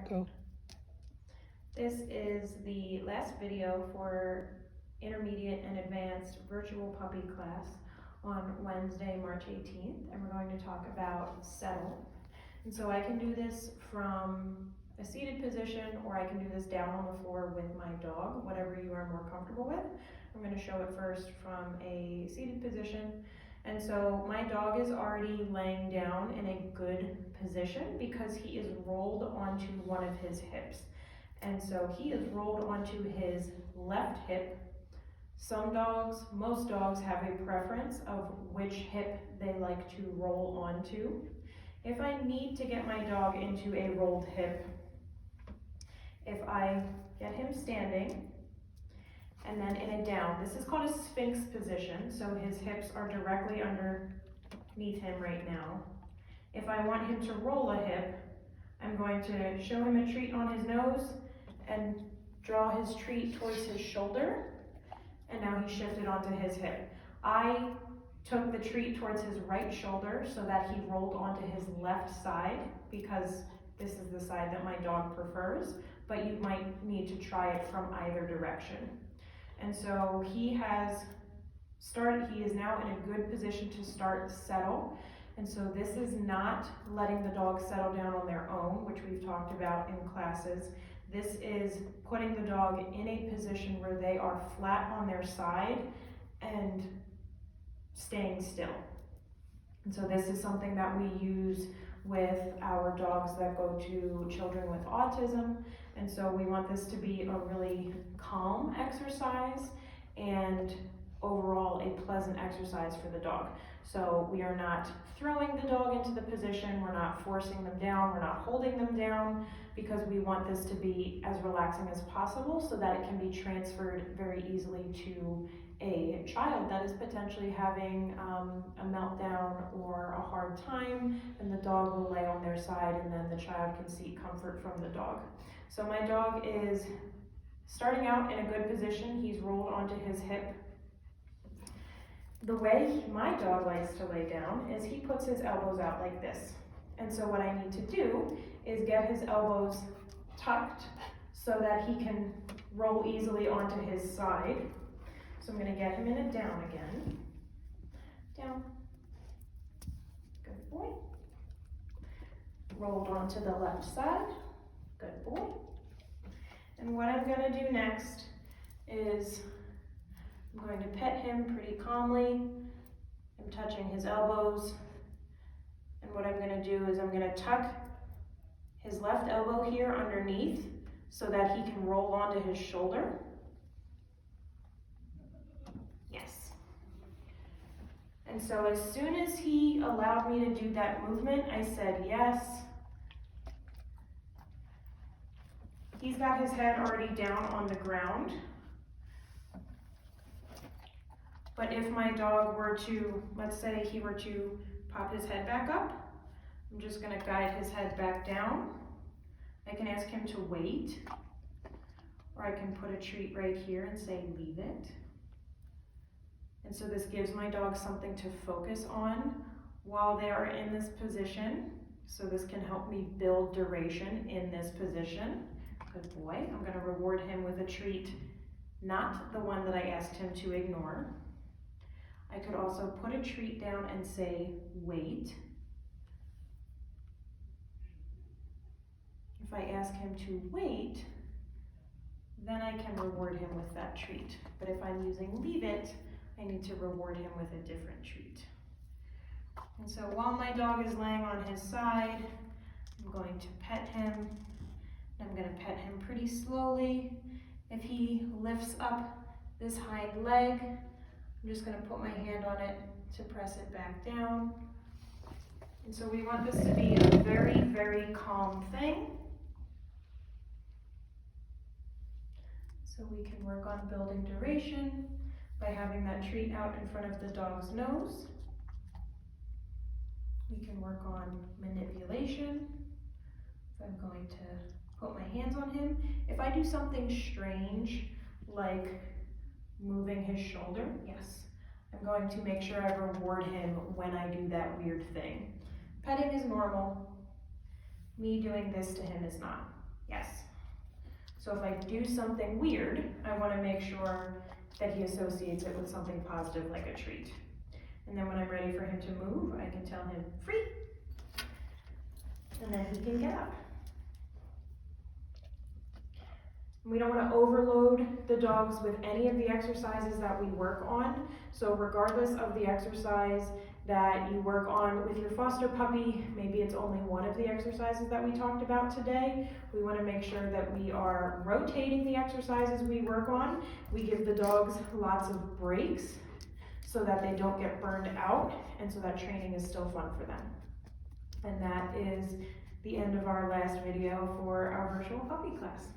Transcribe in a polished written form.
Go. This is the last video for intermediate and advanced virtual puppy class on Wednesday, March 18th, and we're going to talk about settle. And so I can do this from a seated position, or I can do this down on the floor with my dog, whatever you are more comfortable with. I'm going to show it first from a seated position. And so my dog is already laying down in a good position because he is rolled onto one of his hips. And so he is rolled onto his left hip. Some dogs, most dogs have a preference of which hip they like to roll onto. If I need to get my dog into a rolled hip, if I get him standing and then in a down, this is called a sphinx position, so his hips are directly underneath him right now. If I want him to roll a hip, I'm going to show him a treat on his nose and draw his treat towards his shoulder, and now he shifted onto his hip. I took the treat towards his right shoulder so that he rolled onto his left side because this is the side that my dog prefers, but you might need to try it from either direction. And so he is now in a good position to start settle. And so this is not letting the dog settle down on their own, which we've talked about in classes. This is putting the dog in a position where they are flat on their side and staying still. And so this is something that we use with our dogs that go to children with autism. And so we want this to be a really calm exercise and overall a pleasant exercise for the dog. So we are not throwing the dog into the position, we're not forcing them down, we're not holding them down, because we want this to be as relaxing as possible so that it can be transferred very easily to a child that is potentially having a meltdown or a hard time, and the dog will lay on their side and then the child can seek comfort from the dog. So my dog is starting out in a good position. He's rolled onto his hip. The way my dog likes to lay down is he puts his elbows out like this. And so what I need to do is get his elbows tucked so that he can roll easily onto his side. So I'm going to get him in a down again. Down. Good boy. Rolled onto the left side. Good boy. And what I'm going to do next is I'm going to pet him pretty calmly. I'm touching his elbows. And what I'm going to do is I'm going to tuck his left elbow here underneath so that he can roll onto his shoulder. Yes. And so as soon as he allowed me to do that movement, I said yes. He's got his head already down on the ground. But if my dog were to, let's say he were to pop his head back up, I'm just going to guide his head back down. I can ask him to wait, or I can put a treat right here and say leave it. And so this gives my dog something to focus on while they are in this position. So this can help me build duration in this position. Good boy. I'm going to reward him with a treat, not the one that I asked him to ignore. I could also put a treat down and say wait. If I ask him to wait, then I can reward him with that treat. But if I'm using leave it, I need to reward him with a different treat. And so while my dog is laying on his side, I'm going to pet him. I'm going to pet him pretty slowly. If he lifts up this hind leg, I'm just going to put my hand on it to press it back down. And so we want this to be a very, very calm thing. So we can work on building duration by having that treat out in front of the dog's nose. We can work on manipulation. So I'm going to put my hands on him. If I do something strange, like moving his shoulder, yes, I'm going to make sure I reward him when I do that weird thing. Petting is normal. Me doing this to him is not. Yes. So if I do something weird, I want to make sure that he associates it with something positive like a treat. And then when I'm ready for him to move, I can tell him, free, and then he can get up. We don't want to overload the dogs with any of the exercises that we work on. So regardless of the exercise that you work on with your foster puppy, maybe it's only one of the exercises that we talked about today. We want to make sure that we are rotating the exercises we work on. We give the dogs lots of breaks so that they don't get burned out and so that training is still fun for them. And that is the end of our last video for our virtual puppy class.